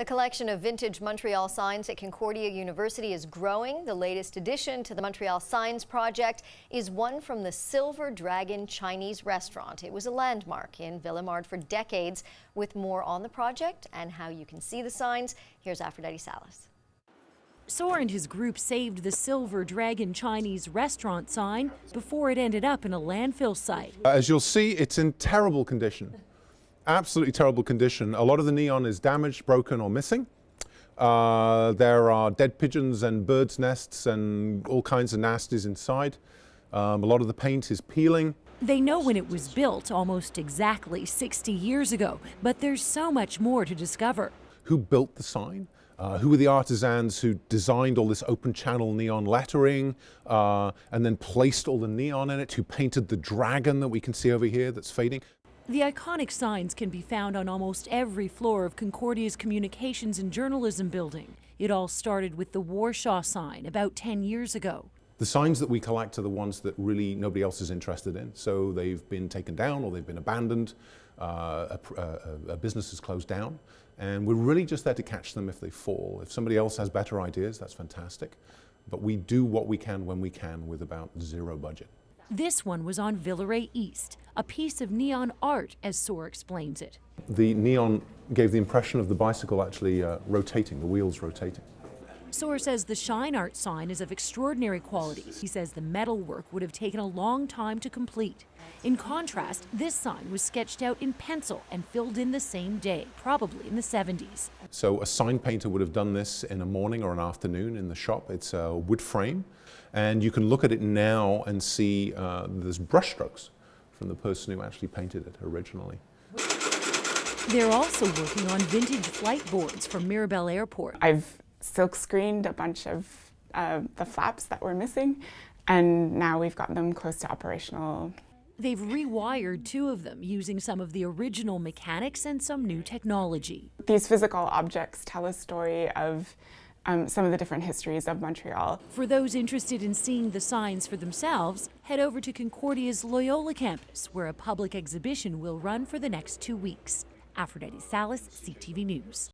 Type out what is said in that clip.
The collection of vintage Montreal signs at Concordia University is growing. The latest addition to the Montreal Signs Project is one from the Silver Dragon Chinese restaurant. It was a landmark in Villemard for decades. With more on the project and how you can see the signs, here's Aphrodite Salas. Soar and his group saved the Silver Dragon Chinese restaurant sign before it ended up in a landfill site. As you'll see, it's in terrible condition. Absolutely terrible condition. A lot of the neon is damaged, broken or missing. There are dead pigeons and birds' nests and all kinds of nasties inside. A lot of the paint is peeling. They know when it was built, almost exactly 60 years ago, but there's so much more to discover. Who built the sign? Who were the artisans who designed all this open channel neon lettering and then placed all the neon in it? Who painted the dragon that we can see over here that's fading? The iconic signs can be found on almost every floor of Concordia's Communications and Journalism building. It all started with the Warshaw sign about 10 years ago. The signs that we collect are the ones that really nobody else is interested in. So they've been taken down or they've been abandoned. A business has closed down. And we're really just there to catch them if they fall. If somebody else has better ideas, that's fantastic. But we do what we can when we can with about zero budget. This one was on Villeray East, a piece of neon art, as Soar explains it. The neon gave the impression of the bicycle actually rotating, the wheels rotating. Soar says the Shine Art sign is of extraordinary quality. He says the metal work would have taken a long time to complete. In contrast, this sign was sketched out in pencil and filled in the same day, probably in the 70s. So a sign painter would have done this in a morning or an afternoon in the shop. It's a wood frame, and you can look at it now and see there's brush strokes from the person who actually painted it originally. They're also working on vintage flight boards from Mirabel Airport. I've silk screened a bunch of the flaps that were missing, and now we've got them close to operational. They've rewired 2 of them using some of the original mechanics and some new technology. These physical objects tell a story of some of the different histories of Montreal. For those interested in seeing the signs for themselves, head over to Concordia's Loyola campus, where a public exhibition will run for the next 2 weeks. Aphrodite Salas, CTV News.